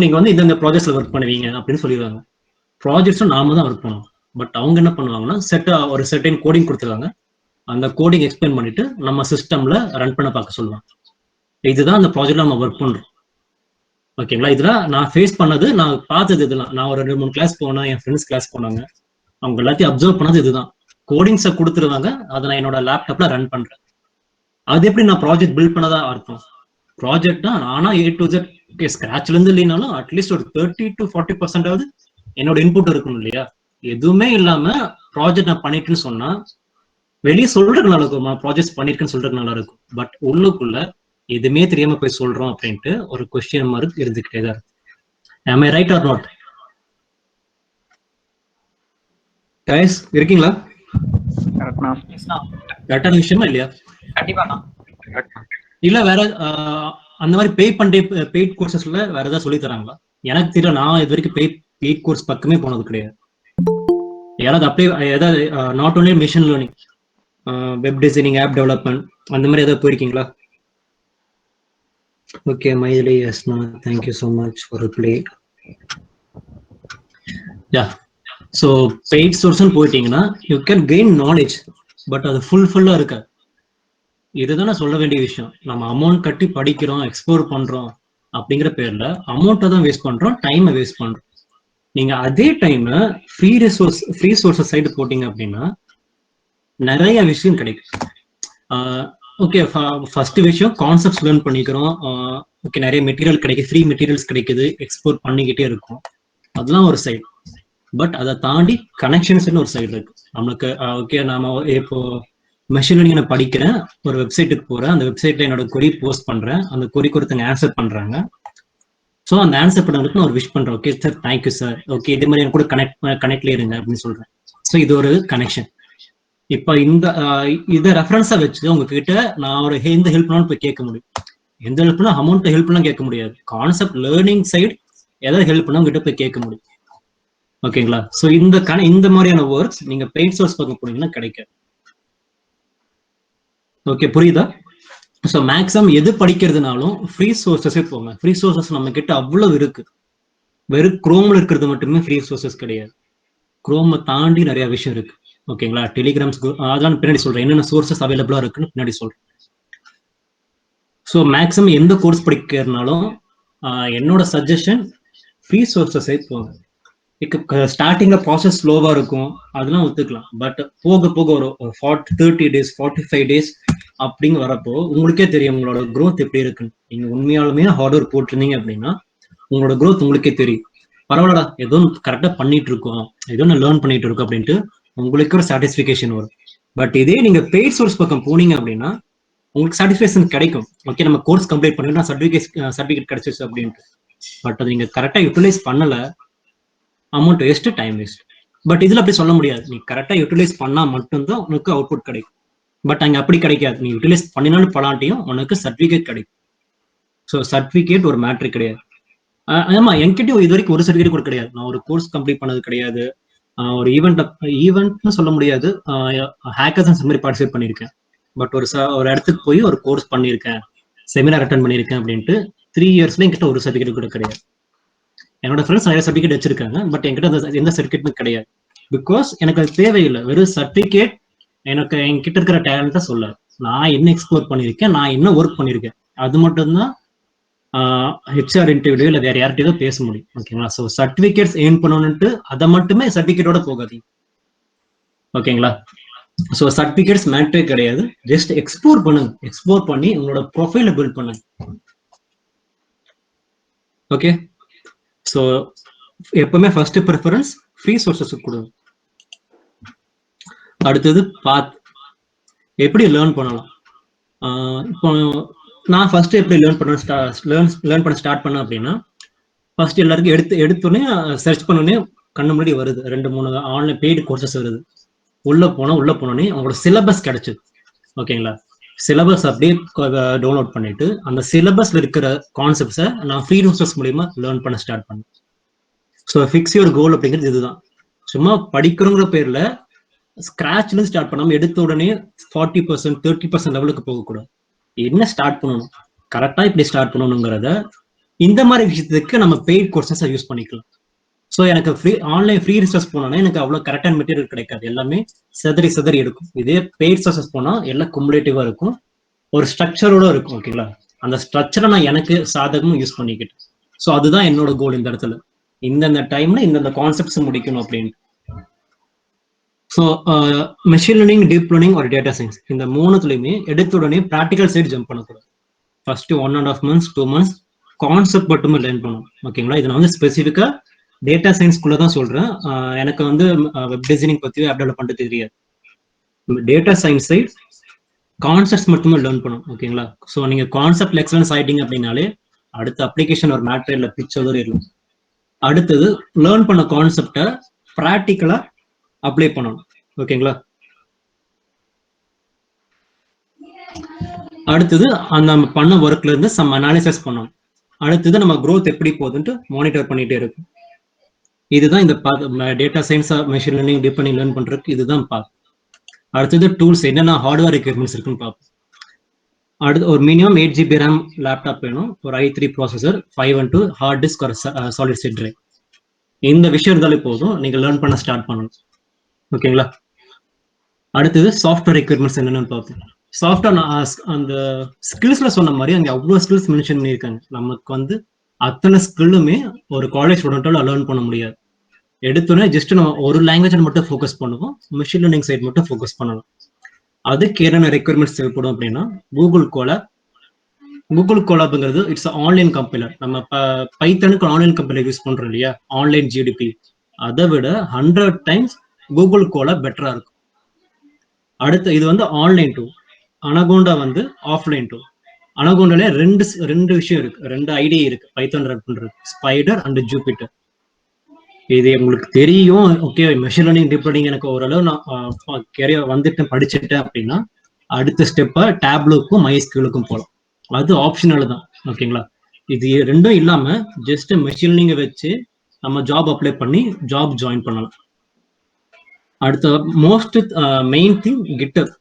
நீங்க வந்து இந்த ப்ராஜெக்ட்ஸ்ல ஒர்க் பண்ணுவீங்க அப்படின்னு சொல்லிடுவாங்க. ப்ராஜெக்ட்ஸும் நாம தான் ஒர்க் பண்ணுவோம். பட் அவங்க என்ன பண்ணுவாங்கன்னா ஒரு செர்டைன் கோடிங் கொடுத்துருவாங்க, அந்த கோடிங் எக்ஸ்பிளைன் பண்ணிட்டு நம்ம சிஸ்டம்ல ரன் பண்ண பார்க்க சொல்லுவாங்க. இதுதான் அந்த ப்ராஜெக்ட்ல நம்ம ஒர்க் பண்றோம். ஓகேங்களா? இதெல்லாம் நான் ஃபேஸ் பண்ணது, நான் பார்த்தது இதெல்லாம். நான் ஒரு 2-3 கிளாஸ் போனேன், என் ஃப்ரெண்ட்ஸ் கிளாஸ் போனாங்க, அவங்க எல்லாத்தையும் அப்சர்வ் பண்ணது இதுதான். கோடிங்ஸை கொடுத்துருவாங்க, அதை நான் என்னோட லேப்டாப்ல ரன் பண்றேன். அது எப்படி நான் ப்ராஜெக்ட் பில்ட் பண்ணதா அர்த்தம்? ப்ராஜெக்ட்னா நானா A to Z ஸ்கிராச்ல இருந்து இல்லைனாலும் அட்லீஸ்ட் ஒரு 30 to 40% என்னோட இன்புட் இருக்கணும் இல்லையா? எதுவுமே இல்லாம ப்ராஜெக்ட் நான் பண்ணிட்டுன்னு சொன்னா வெளியே சொல்றதுக்கு நல்லா இருக்குமா, ப்ராஜெக்ட் பண்ணிருக்குன்னு சொல்றதுக்கு நல்லா இருக்கும். பட் உள்ளுக்குள்ள எதுவுமே தெரியாம போய் சொல்றோம் அப்படின்ட்டு ஒரு கொஸ்டின் மார்க் இருந்துகிட்டே தான் இருக்கு. Am I right or not? Guys இருக்கீங்களா? கரெக்டான விஷயமா இல்லையா? கண்டிப்பா. இல்ல வேற அந்த மாதிரி பெய்ட் கோர்சஸ்ல வேற ஏதாவது சொல்லி தராங்களா? எனக்கு தெரியல, நான் இது வரைக்கும் பெய்ட் கோர்ஸ் பக்கமே போனது கிடையாது. யாராவது அப்படியே ஏதாவது not only machine learning, web designing, app development அந்த மாதிரி ஏதாவது போயிருக்கீங்களா? ஓகே, மைதிலி எஸ்னா thank you so much for play. Yeah, so paid சோர்ஸ்ன்னு போயிட்டீங்கன்னா you can gain knowledge, but அது ஃபுல்லா இருக்காது. இதுதான் நான் சொல்ல வேண்டிய விஷயம். நம்ம அமௌண்ட் கட்டி படிக்கிறோம், எக்ஸ்ப்ளோர் பண்றோம் அப்படிங்கிற பேர்ல அமௌண்ட்டை தான் வேஸ்ட் பண்றோம், டைமை வேஸ்ட் பண்றோம். நீங்க அதே டைம் ஃப்ரீ சோர்சஸ் சைடு போட்டீங்க அப்படின்னா நிறைய விஷயம் கிடைக்கும். ஓகே, ஃபர்ஸ்ட் விஷயம் கான்செப்ட்ஸ் லேர்ன் பண்ணிக்கிறோம். ஓகே, நிறைய மெட்டீரியல் கிடைக்குது, ஃப்ரீ மெட்டீரியல்ஸ் கிடைக்குது, எக்ஸ்ப்ளோர் பண்ணிக்கிட்டே இருக்கும், அதெல்லாம் ஒரு சைடு. பட் அதை தாண்டி கனெக்ஷன்ஸ்னு ஒரு சைடு இருக்கு நம்மளுக்கு. ஓகே, நாம இப்போ மெஷின் லேர்னிங் நான் படிக்கிறேன், ஒரு வெப்சைட்டுக்கு போறேன், அந்த வெப்சைட்ல என்னோட கொரி போஸ்ட் பண்றேன், அந்த கொரிக்கு ஒருத்தங்க ஆன்சர் பண்றாங்க. ஸோ அந்த ஆன்சர் பண்ணவங்களுக்கு நான் ஒரு விஷ் பண்றேன், okay sir, thank you sir, okay இதே மாதிரி எனக்கு கூட கனெக்ட்ல இருங்க அப்படின்னு சொல்றேன். ஸோ இது ஒரு கனெக்ஷன். இப்போ இதை ரெஃபரன்ஸா வச்சு உங்ககிட்ட நான் ஒரு எந்த ஹெல்ப் பண்ணாலும் போய் கேட்க முடியும். எந்த ஹெல்ப்னா அமௌண்ட் ஹெல்ப் பண்ணலாம் கேட்க முடியாது, கான்செப்ட் லேர்னிங் சைடு ஏதாவது ஹெல்ப் பண்ணா உங்ககிட்ட போய் கேட்க முடியும். ஓகேங்களா? ஸோ இந்த மாதிரியான ஒர்க்ஸ் நீங்க பெய்ட் சோர்ஸ் பக்கம் போனீங்கன்னா கிடைக்காது. ஓகே, புரியுதா? ஸோ மேக்ஸிமம் எது படிக்கிறதுனாலும் ஃப்ரீ சோர்சஸே போங்க. ஃப்ரீ சோர்சஸ் நம்ம கிட்ட அவ்வளவு இருக்கு. வெறும் குரோம்ல இருக்கிறது மட்டுமே ஃப்ரீ சோர்சஸ் கிடையாது, குரோமை தாண்டி நிறைய விஷயம் இருக்கு. ஓகேங்களா? டெலிகிராம்ஸ், அதெல்லாம் பின்னாடி சொல்றேன், என்னென்ன சோர்சஸ் அவைலபிளா இருக்குன்னு பின்னாடி சொல்றேன். ஸோ மேக்ஸிமம் எந்த கோர்ஸ் படிக்கிறதுனாலும் என்னோட சஜஷன் ஃப்ரீ சோர்சஸே போங்க. ஸ்டார்டிங்ல ப்ராசஸ் ஸ்லோவா இருக்கும், அதெல்லாம் ஒத்துக்கலாம். பட் போக போக ஒரு 30 days 45 days அப்படிங்க வரப்போ உங்களுக்கே தெரியும் உங்களோட க்ரோத் எப்படி இருக்குன்னு. நீங்க உண்மையாலுமே ஹார்ட் ஒர்க் போட்டிருந்தீங்க அப்படின்னா உங்களோட க்ரோத் உங்களுக்கே தெரியும். பரவாயில்லடா, ஏதோ கரெக்டா பண்ணிட்டு இருக்கோம், ஏதோ நான் லேர்ன் பண்ணிட்டு இருக்கோம் அப்படின்ட்டு உங்களுக்கு ஒரு சாட்டிஸ்பிகேஷன் வரும். பட் இதே நீங்க பெய்ட் சோர்ஸ் பக்கம் போனீங்க அப்படின்னா உங்களுக்கு சாட்டிஸ்பேக்ஷன் கிடைக்கும். ஓகே, நம்ம கோர்ஸ் கம்ப்ளீட் பண்ணிட்டு சர்டிஃபிகேட் கிடைச்சிச்சு அப்படின்ட்டு. பட் அது நீங்க கரெக்டா யூட்டிலைஸ் பண்ணல, amount waste, time waste. But இதுல அப்படி சொல்ல முடியாது, நீ கரெக்டா யூட்டிலைஸ் பண்ணா மட்டும்தான் உனக்கு அவுட்புட் கிடைக்கும். பட் அங்க அப்படி கிடைக்காது, நீ யூட்டிலைஸ் பண்ணினாலும் பலாட்டியும் உனக்கு சர்டிஃபிகேட் கிடைக்கும். ஸோ சர்டிஃபிகேட் ஒரு மேட்ரிக் கிடையாது. ஆமா, என்கிட்ட இது வரைக்கும் ஒரு சர்டிஃபிகேட் கூட கிடையாது. நான் ஒரு கோர்ஸ் கம்ப்ளீட் பண்ணது கிடையாது, ஒரு ஈவெண்ட்னு சொல்ல முடியாது, ஹேக்கர்ஸ் மாதிரி பார்ட்டிசிபேட் பண்ணியிருக்கேன். பட் ஒரு இடத்துக்கு போய் ஒரு கோர்ஸ் பண்ணியிருக்கேன், செமினார் அட்டன் பண்ணியிருக்கேன் அப்படின்ட்டு 3 இயர்ஸ்ல என்கிட்ட ஒரு சர்டிஃபிகேட் கூட கிடையாது. என்னோட ஃப்ரெண்ட்ஸ் நிறைய சர்டிஃபிகேட் வச்சிருக்காங்க, பட் என்கிட்ட எந்த சர்டிஃபிகேட்டும் கிடையாது. பிகாஸ் எனக்கு அது தேவையில்லை. வெறும் சர்டிஃபிகேட் எனக்கு என்கிட்ட இருக்கிற டேலண்ட்டை சொல்ல, நான் என்ன எக்ஸ்ப்ளோர் பண்ணியிருக்கேன், நான் என்ன ஒர்க் பண்ணியிருக்கேன், அது மட்டும்தான் ஹெச்ஆர் இன்டர்வியூ இல்லை வேற யார்கிட்டயோ பேச முடியும். ஓகேங்களா? ஸோ சர்டிஃபிகேட்ஸ் ஏர்ன் பண்ணணும்ட்டு அதை மட்டுமே சர்டிஃபிகேட்டோட போகாதீங்க. ஓகேங்களா? ஸோ சர்டிஃபிகேட்ஸ் மேட்டரே கிடையாது. ஜஸ்ட் எக்ஸ்ப்ளோர் பண்ணுங்க. எக்ஸ்ப்ளோர் பண்ணி உங்களோட ப்ரொஃபைலை பில்ட் பண்ணுங்க. ஓகே. ஸோ எப்பவுமே ஃபர்ஸ்ட் ப்ரிஃபரன்ஸ் ஃப்ரீ சோர்சஸுக்கு கொடுங்க. அடுத்தது எப்படி லேர்ன் பண்ணலாம். இப்போ நான் ஃபர்ஸ்ட் எப்படி லேர்ன் பண்ண ஸ்டார்ட் பண்ணேன் அப்படின்னா, ஃபர்ஸ்ட் எல்லாருக்கும் எடுத்தோடனே சர்ச் பண்ணோடனே கண்ணு முன்னாடி வருது 2-3 ஆன்லைன் பெய்டு கோர்சஸ் வருது. உள்ள போனோடனே அவங்களோட சிலபஸ் கிடைச்சது. ஓகேங்களா? சிலபஸ் அப்படியே டவுன்லோட் பண்ணிட்டு அந்த சிலபஸ்ல இருக்கிற கான்செப்ட்ஸை நான் ஃப்ரீ ரிசோர்ஸ் மூலியமா லேர்ன் பண்ண ஸ்டார்ட் பண்ணேன். ஸோ ஃபிக்ஸ் யுவர் கோல் அப்படிங்கிறது இதுதான். சும்மா படிக்கிறோங்கிற பேர்ல ஸ்கிராச்ல இருந்து ஸ்டார்ட் பண்ணாம எடுத்த உடனே 40% 30% லெவலுக்கு போகக்கூடாது. என்ன ஸ்டார்ட் பண்ணணும், கரெக்டா இப்படி ஸ்டார்ட் பண்ணணுங்கிறத இந்த மாதிரி விஷயத்துக்கு நம்ம பெய்ட் கோர்சஸை யூஸ் பண்ணிக்கலாம். ஸோ எனக்கு ஆன்லைன் ஃப்ரீ ரிசோர்ஸ் போனோன்னா எனக்கு அவ்வளவு கரெக்டான மெட்டீரியல் கிடைக்காது, எல்லாமே செதறி இருக்கும். இதே பெய்ட் ரிசோர்சஸ் போனா எல்லாம் குமுலேட்டிவா இருக்கும், ஒரு ஸ்ட்ரக்சரோட இருக்கும். ஓகேங்களா? அந்த ஸ்ட்ரக்சரை நான் எனக்கு சாதகமும் யூஸ் பண்ணிக்கிட்டேன். ஸோ அதுதான் என்னோட கோல் இந்த இடத்துல. இந்தந்த டைம்ல இந்தந்த கான்செப்ட்ஸ் முடிக்கணும் அப்படின்ட்டு. So machine learning, deep learning ஒரு டேட்டா சயின்ஸ், இந்த மூணுத்துலையுமே எடுத்த உடனே ப்ராக்டிகல் சைடு ஜம்ப் பண்ணக்கூடாது. ஃபர்ஸ்ட் 1.5 months 2 months கான்செப்ட் மட்டுமே லேர்ன் பண்ணணும். ஓகேங்களா? இதை நான் வந்து ஸ்பெசிஃபிக்கா டேட்டா சயின்ஸ்குள்ள தான் சொல்றேன். எனக்கு வந்து வெப் டிசைனிங் பத்தியோ ஆப் டெவலப் பண்ணுறது தெரியாது. டேட்டா சயின்ஸ் சைட் கான்செப்ட்ஸ் மட்டுமே லேர்ன் பண்ணணும். ஓகேங்களா? ஸோ நீங்க கான்செப்ட் எக்ஸலன்ஸ் ஆயிட்டீங்க அப்படின்னாலே அடுத்த அப்ளிகேஷன் ஒரு மேட்டர் இல்லை, பிக்சர் இருக்கும். அடுத்தது லேர்ன் பண்ண கான்செப்டை ப்ராக்டிக்கலா அப்ளை பண்ணணும். ஓகேங்களா? அடுத்தது அந்த பண்ண ஒர்க்ல இருந்து சம் அனாலிசிஸ் பண்ணணும். அடுத்தது நம்ம growth எப்படி போகுதுன்ட்டு மானிட்டர் பண்ணிட்டே இருக்கும். இதுதான் இந்த data science, machine learning, deep learning learn பண்றதுக்கு இதுதான் பார்ப்போம். அடுத்தது டூல்ஸ், என்னென்ன ஹார்ட்வேர் ரெக்யர்மெண்ட்ஸ் இருக்குன்னு பார்ப்போம். அடுத்து ஒரு மினிமம் 8 GB RAM லேப்டாப் வேணும், ஒரு i3 ப்ராசஸர், 512 ஹார்ட் டிஸ்க், ஒரு சாலிட் ஸ்டேட் டிரைவ். இந்த விஷயம் இருந்தாலே போதும், நீங்க லேர்ன் பண்ண ஸ்டார்ட் பண்ணணும். ஓகேங்களா? அடுத்தது சாஃப்ட்வேர் ரெக்யர்மெண்ட்ஸ் என்னென்னு பார்ப்போம். சாஃப்ட்வேர் அந்த ஸ்கில்ஸ்ல சொன்ன மாதிரி அங்கே அவ்வளோ ஸ்கில்ஸ் மென்ஷன் பண்ணியிருக்காங்க. நமக்கு வந்து அத்தனை ஸ்கில்லுமே ஒரு காலேஜ் ஸ்டூடெண்டால லேர்ன் பண்ண முடியாது. எடுத்தோன்னே ஜஸ்ட் நம்ம ஒரு லாங்குவேஜ் மட்டும் ஃபோக்கஸ் பண்ணுவோம், மிஷின் லேர்னிங் சைட் மட்டும் ஃபோக்கஸ் பண்ணலாம். அதுக்கு என்னென்ன ரெக்யர்மெண்ட்ஸ் தேவைப்படும் அப்படின்னா, கூகுள் கோலாப்ங்கிறது இட்ஸ் ஆன்லைன் கம்பைலர். நம்ம பைத்தனுக்கு ஆன்லைன் கம்பைலர் யூஸ் பண்றோம் இல்லையா, ஆன்லைன் ஜிடிபி, அதை விட 100 times கூகுள் கோலாப் பெட்டரா இருக்கும். அடுத்து இது வந்து ஆன்லைன் டூல். அனகோண்டா வந்து ஆஃப்லைன் டூல். அனகோண்டாலே ரெண்டு விஷயம் இருக்கு, 2 ஐடி இருக்கு பைத்தான் ரன் பண்றது, ஸ்பைடர் அண்ட் ஜூபிட்டர். இது உங்களுக்கு தெரியும். Okay, machine learning, deep learning எனக்கு ஓரளவு நான் கேரியர் வந்துட்டு படிச்சுட்டேன் அப்படின்னா அடுத்த ஸ்டெப்பா டேப்லூக்கும் மைஸ்கியூலுக்கும் போகலாம். அது ஆப்ஷனல் தான். ஓகேங்களா? இது ரெண்டும் இல்லாம ஜஸ்ட் மெஷின் லேர்னிங்கை வச்சு நம்ம ஜாப் அப்ளை பண்ணி ஜாப் ஜாயின் பண்ணலாம். அடுத்த மோஸ்ட் மெயின் திங் கிட்டப்.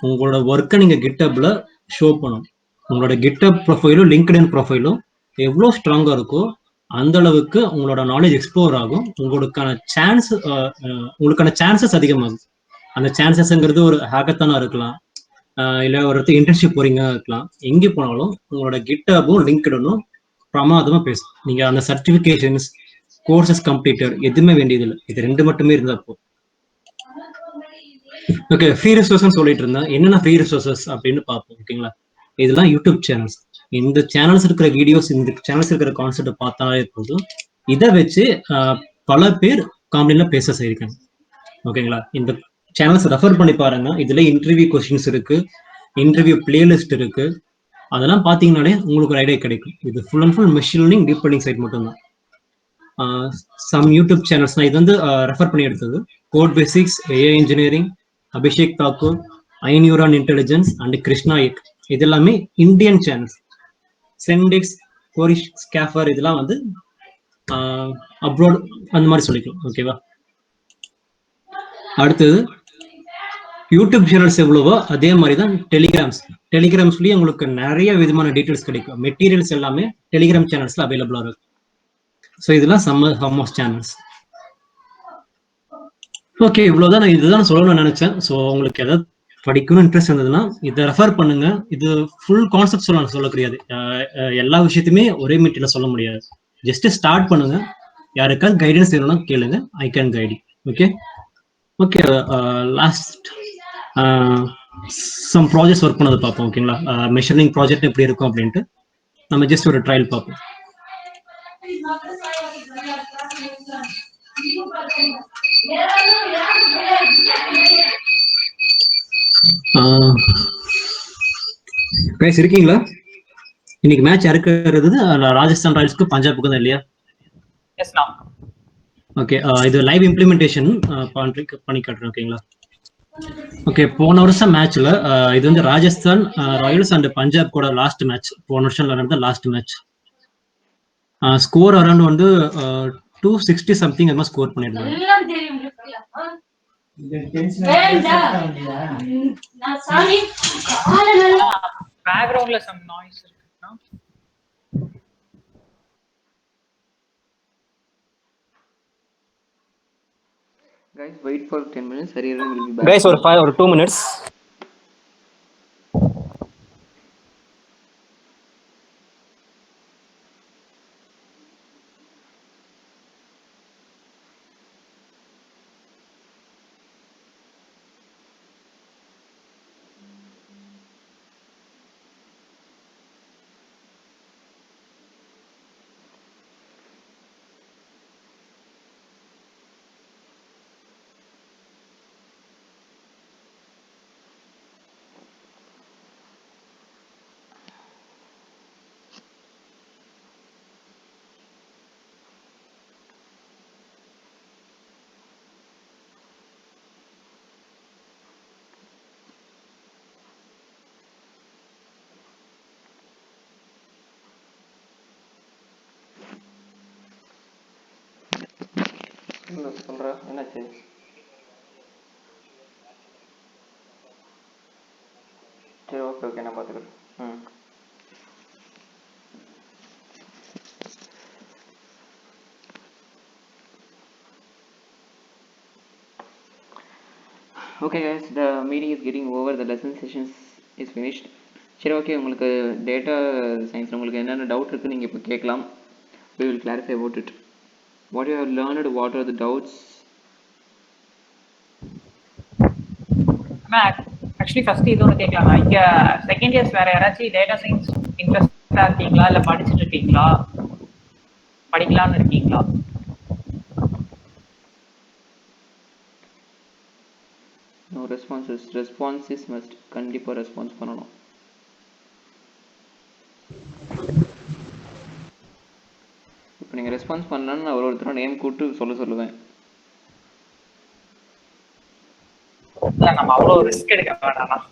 உங்களோட ஒர்க்கை நீங்க கிட்டப்ல ஷோ பண்ணணும். உங்களோட கிட்டப் ப்ரொஃபைலும் லிங்க்டின் ப்ரொஃபைலும் எவ்வளோ ஸ்ட்ராங்கா இருக்கோ அந்த அளவுக்கு உங்களோட நாலேஜ் எக்ஸ்ப்ளோர் ஆகும், உங்களுக்கான சான்சஸ் அதிகமாகும். அந்த சான்சஸ்ங்கிறது ஒரு ஹேக்கத்தானா இருக்கலாம், இல்லை ஒரு இடத்துக்கு இன்டர்ன்ஷிப் போறீங்க இருக்கலாம். எங்கே போனாலும் உங்களோட கிட்டப்பும் லிங்க்டினும் பிரமாதமா பேசும். நீங்க அந்த சர்டிஃபிகேஷன்ஸ், கோர்சஸ் கம்ப்ளீட்டட் எதுவுமே வேண்டியதில்லை, இது 2 மட்டுமே இருந்தா போதும். ஓகே, ஃப்ரீ ரிசோர்ஸ் சொல்லிட்டு இருந்தேன். என்னென்ன ஃப்ரீ ரிசோர்சஸ் அப்படின்னு பார்ப்போம். ஓகேங்களா? இதெல்லாம் யூடியூப் சேனல்ஸ். இந்த சேனல்ஸ் இருக்கிற வீடியோஸ், இந்த சேனல்ஸ் இருக்கிற கான்செப்ட் பார்த்தாலே போதும், இதை வச்சு பல பேர் காமெடியில பேச செய்யிருக்காங்க. ஓகேங்களா? இந்த சேனல்ஸ் ரெஃபர் பண்ணி பாருங்க. இதுல இன்டர்வியூ கொஸ்டின்ஸ் இருக்கு, இன்டர்வியூ பிளேலிஸ்ட் இருக்கு. அதெல்லாம் பாத்தீங்கன்னாலே உங்களுக்கு ஒரு ஐடியா கிடைக்கும். இது full and full machine learning, deep learning side மட்டும்தான். சம் யூடியூப் சேனல்ஸ் நான் இது வந்து ரெஃபர் பண்ணி எடுத்தது. Code basics, AI engineering, Abhishek Thakur, iNeuron intelligence and Krish Naik, இது எல்லாமே இந்தியன் சேனல்ஸ். சென்டிக்ஸ், கோரிஷ் ஸ்கேஃபர், இதெல்லாம் வந்து அப்ராட் அந்த மாதிரி சொல்லிக்கலாம். ஓகேவா? அடுத்தது யூடியூப் சேனல்ஸ் எவ்வளவோ அதே மாதிரி தான் டெலிகிராம்ஸ்லயும் உங்களுக்கு நிறைய விதமான டீடைல்ஸ் கிடைக்கும். மெட்டீரியல்ஸ் எல்லாமே டெலிகிராம் சேனல்ஸ்ல அவைலபிளா இருக்கு. ஸோ இதெல்லாம் சம் ஆஃப் சேனல்ஸ். ஓகே, இவ்வளவுதான். நான் இதுதான் சொல்லணும்னு நினைச்சேன். ஸோ உங்களுக்கு எதாவது படிக்கணும்னு இன்ட்ரெஸ்ட் இருந்ததுன்னா இதை ரெஃபர் பண்ணுங்க. இது ஃபுல் கான்செப்ட் சொல்ல கிடையாது. எல்லா விஷயத்தையுமே ஒரே மீட்டில சொல்ல முடியாது. ஜஸ்ட் ஸ்டார்ட் பண்ணுங்க. யாருக்காவது கைடன்ஸ் வேணும்னா கேளுங்க. I can guide you. Okay okay. Last some projects work பண்ணது பார்ப்போம். ஓகேங்களா? மெஷரிங் ப்ராஜெக்ட் எப்படி இருக்கும் அப்படின்ட்டு நம்ம ஜஸ்ட் ஒரு ட்ரையல் பார்ப்போம். கைஸ் இருக்கீங்களா? இன்னைக்கு மேட்ச் யாருக்கு? ராஜஸ்தான் ராயல்ஸ்க்கு பஞ்சாபுக்கு தான் இல்லையா? எஸ் நா. ஓகே, இது லைவ் இம்ப்ளிமெண்டேஷன் பண்ணி காட்டுறேன். ஓகேங்களா? ஓகே, போன வருஷம் மேட்ச்ல இது வந்து ராஜஸ்தான் ராயல்ஸ் அண்ட் பஞ்சாப் கூட லாஸ்ட் மேட்ச். போன வருஷம் நடந்த லாஸ்ட் மேட்ச். ஸ்கோர் அரௌண்ட் வந்து 260 சம்திங் அது மாதிரி ஸ்கோர் பண்ணிருந்தாங்க. பேக்ரவுண்ட்ல சம் நாய்ஸ் இருக்குனா? Guys, wait for 10 minutes. Hariharan will be back. Guys, or 5 or 2 minutes. சொல்றா என்னாச்சு? சரி, ஓகே ஓகே, நான் பார்த்துக்கிறேன். Okay guys, the meeting is getting over. The lesson sessions is finished. சரி, ஓகே. உங்களுக்கு டேட்டா சயின்ஸ் உங்களுக்கு என்னென்ன டவுட் இருக்குது நீங்கள் இப்போ கேட்கலாம். We will clarify about it. What you have learned, what are the doubts? Actually first இது ஒன்று கேட்கலாமா? இங்கே செகண்ட் இயர்ஸ் வேற யாராச்சும் டேட்டா சயின்ஸ் இன்ட்ரெஸ்டாக இருக்கீங்களா, இல்லை படிச்சுட்டு இருக்கீங்களா, படிக்கலாம்னு இருக்கீங்களா? No responses. Responses must. கண்டிப்பாக ரெஸ்பான்ஸ் பண்ணணும். இப்போ நீங்கள் ரெஸ்பான்ஸ் பண்ணலான்னு நான் ஒருத்தரோட நேம் கூப்பிட்டு சொல்லுவேன். நம்ம அவ்வளோ ரிஸ்க் எடுக்க வேண்டாம்.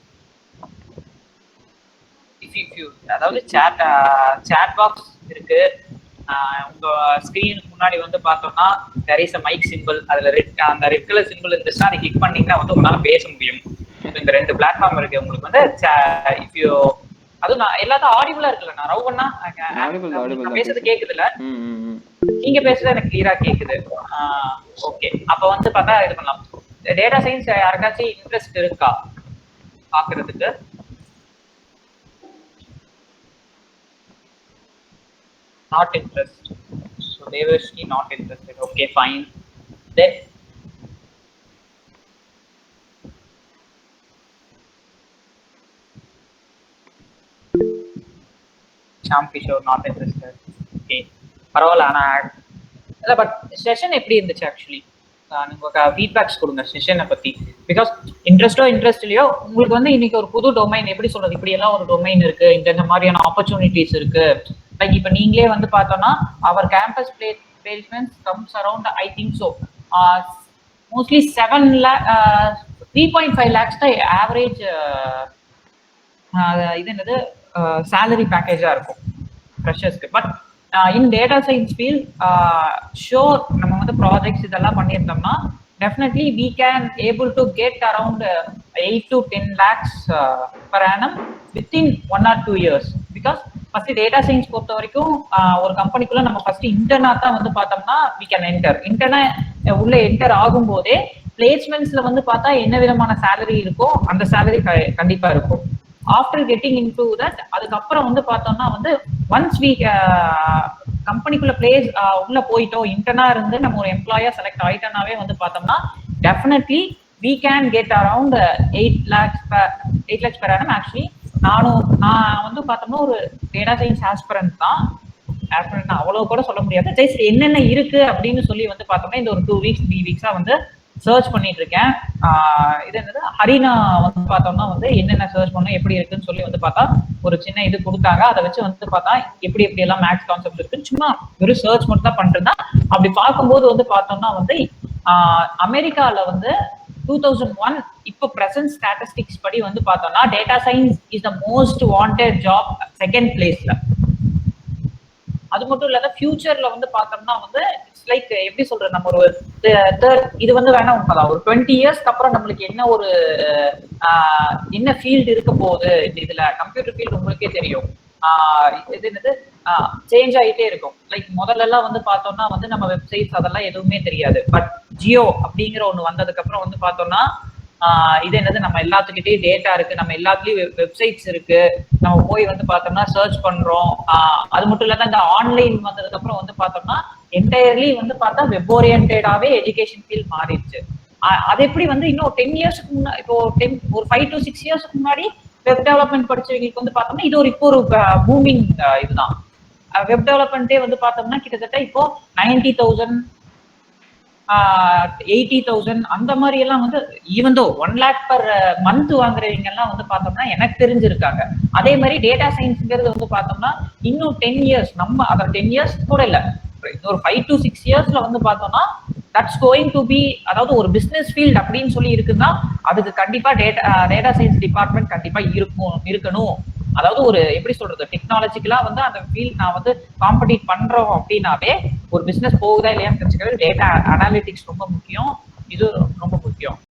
அதாவது சாட் பாக்ஸ் இருக்கு. உங்க ஸ்கிரீனுக்கு முன்னாடி வந்து பார்த்தோம்னா there is a mic symbol. அதுல அந்த ரெட் கலர் சிம்பிள் இருந்துச்சுன்னா அதை கிளிக் பண்ணீங்கன்னா வந்து உங்களால பேச முடியும். இந்த 2 பிளாட்ஃபார்ம் இருக்கு உங்களுக்கு வந்து. இஃப் யூ அதுவும் நான் எல்லாத்தையும் ஆடிபிளா இருக்குல்ல, நான் ரவ் பண்ணா பேசுறது கேக்குதுல்ல, நீங்க பேசுறது எனக்கு கிளியரா கேக்குது. ஓகே, அப்ப வந்து பார்த்தா இது பண்ணலாம். டேட்டா சயின்ஸ் யாருக்காச்சும் இன்ட்ரெஸ்ட் இருக்கா பாக்குறதுக்கு? Not interested. So Devashni not interested. Okay, fine. Then Shyam Kishore not interested. Okay. பரவாயில்ல. ஆனா இல்ல, பட் செஷன் எப்படி இருந்துச்சு ஆக்சுவலி? நீங்க ஃபீட்பேக்ஸ் கொடுங்க செஷனை பத்தி. பிகாஸ் இன்ட்ரெஸ்ட் இல்லையோ உங்களுக்கு வந்து இன்னைக்கு ஒரு புது டொமைன், எப்படி சொல்றது, இப்படி எல்லாம் ஒரு டொமைன் இருக்கு, இந்த மாதிரியான ஆப்பர்ச்சுனிட்டிஸ் இருக்கு. லைக் இப்போ நீங்களே வந்து பார்த்தோம்னா our campus placements comes around I think so mostly 3.5 lakhs தான் ஆவரேஜ் இது என்னது சேலரி பேக்கேஜா இருக்கும் ஃப்ரெஷர்ஸ்க்கு. But in data science field sure நம்ம வந்து ப்ராஜெக்ட்ஸ் இதெல்லாம் பண்ணியிருந்தோம்னா definitely we can able to get around 8 to 10 lakhs per annum within 1 or 2 years. Because first data science பொறுத்த வரைக்கும் ஒரு கம்பெனிக்குள்ள நம்ம ஃபர்ஸ்ட் இன்டர்னா தான் வந்து பார்த்தோம்னா we can enter. இன்டர்னா உள்ள என்டர் ஆகும் போதே பிளேஸ்மெண்ட்ஸ்ல வந்து பார்த்தா என்ன விதமான சேலரி இருக்கோ அந்த சேலரி கண்டிப்பா இருக்கும். After getting in to that அதுக்கப்புறம் வந்து பார்த்தோம்னா வந்து ஒன்ஸ் வி கம்பெனிக்குள்ள பிளேஸ் உள்ள போயிட்டோம் இன்டர்னா இருந்து நம்ம ஒரு எம்ப்ளாயா செலக்ட் ஆயிட்டோம்னாவே வந்து பார்த்தோம்னா definitely we can get around 8 lakhs per annum. Actually நான் வந்து பார்த்தோம்னா ஒரு டேட்டா சயின்ஸ் ஆஸ்பிரண்ட் தான். ஆஸ்பிரண்ட் அவ்வளவு கூட சொல்ல முடியாது. ஜஸ்ட் என்னென்ன இருக்கு அப்படின்னு சொல்லி வந்து பார்த்தோம்னா இந்த ஒரு 2 வீக்ஸ் 3 வீக்ஸா வந்து சர்ச் பண்ணிட்டு இருக்கேன். இது என்னது ஹரினா வந்து பார்த்தோம்னா வந்து என்னென்ன சர்ச் பண்ணணும் எப்படி இருக்குன்னு சொல்லி வந்து பார்த்தா ஒரு சின்ன இது கொடுத்தாங்க. அதை வச்சு வந்து பார்த்தா எப்படி எப்படி எல்லாம் மேக்ஸ் கான்செப்ட் இருக்குன்னு சும்மா ஒரு சர்ச் மட்டும் தான் பண்றேன். அப்படி பார்க்கும்போது வந்து பார்த்தோம்னா வந்து அமெரிக்கால வந்து 2001 இப்போ பிரசன்ட் ஸ்டாட்டிஸ்டிக்ஸ் படி வந்து பார்த்தோம்னா data science is the most wanted job second பிளேஸ்ல. அது மட்டும் இல்லாத ஃபியூச்சர்ல வந்து பார்த்தோம்னா வந்து இட்ஸ் லைக் எப்படி சொல்றது நம்ம ஒரு இது வந்து வேணா உண்மைதான் ஒரு 20 இயர்ஸ்க்கு அப்புறம் நம்மளுக்கு என்ன ஒரு என்ன ஃபீல்டு இருக்க போகுது இதுல கம்ப்யூட்டர் ஃபீல்டு உங்களுக்கே தெரியும் இது என்னது சேஞ்ச் ஆகிட்டே இருக்கும். லைக் முதல்ல எல்லாம் வந்து பார்த்தோம்னா வந்து நம்ம வெப்சைட்ஸ் அதெல்லாம் எதுவுமே தெரியாது. பட் ஜியோ அப்படிங்கிற ஒண்ணு வந்ததுக்கு அப்புறம் வந்து பார்த்தோம்னா இது என்னது நம்ம எல்லாத்துக்கிட்டே டேட்டா இருக்கு, நம்ம எல்லாத்துலயும் வெப்சைட்ஸ் இருக்கு, நம்ம போய் வந்து பார்த்தோம்னா சர்ச் பண்றோம். அது மட்டும் இல்லாத இந்த ஆன்லைன் வந்ததுக்கு அப்புறம் வந்து பார்த்தோம்னா என்டையர்லி வந்து பார்த்தா வெப் ஓரியன்டாவே எஜுகேஷன் ஃபீல்ட் மாறிடுச்சு. அது எப்படி வந்து இன்னும் 10 இயர்ஸ்க்கு முன்னாடி இப்போ ஒரு 5 to 6 இயர்ஸ்க்கு முன்னாடி வெப் டெவலப்மெண்ட் படிச்சவங்களுக்கு வந்து பார்த்தோம்னா இது ஒரு இப்போ ஒரு பூமிங் இதுதான். வெப் டெவலப்மெண்ட்டே வந்து பார்த்தோம்னா கிட்டத்தட்ட இப்போ 90,000 80,000 அந்த மாதிரி எல்லாம் வந்து even though 1 lakh per month வாங்குறவங்க எல்லாம் வந்து பார்த்தோம்னா எனக்கு தெரிஞ்சிருக்காங்க. அதே மாதிரி டேட்டா சயின்ஸ்ங்கிறது வந்து பார்த்தோம்னா இன்னும் 10 இயர்ஸ் நம்ம அதை 10 இயர்ஸ் கூட இல்லை ஒரு 5 to 6 இயர்ஸ்ல வந்து பார்த்தோம்னா தட்ஸ் கோயிங் டு பி அதாவது ஒரு பிசினஸ் ஃபீல்ட் அப்படின்னு சொல்லி இருக்குன்னா அதுக்கு கண்டிப்பா டேட்டா சயின்ஸ் டிபார்ட்மெண்ட் கண்டிப்பா இருக்கணும். அதாவது ஒரு எப்படி சொல்றது டெக்னாலஜிக்கலா வந்து அந்த ஃபீல்ட் நான் வந்து காம்படிட் பண்றோம் அப்படின்னாவே ஒரு பிசினஸ் போகுதா இல்லையான்னு தெரிஞ்சுக்கிறது டேட்டா அனாலிட்டிக்ஸ் ரொம்ப முக்கியம். இது ரொம்ப முக்கியம்.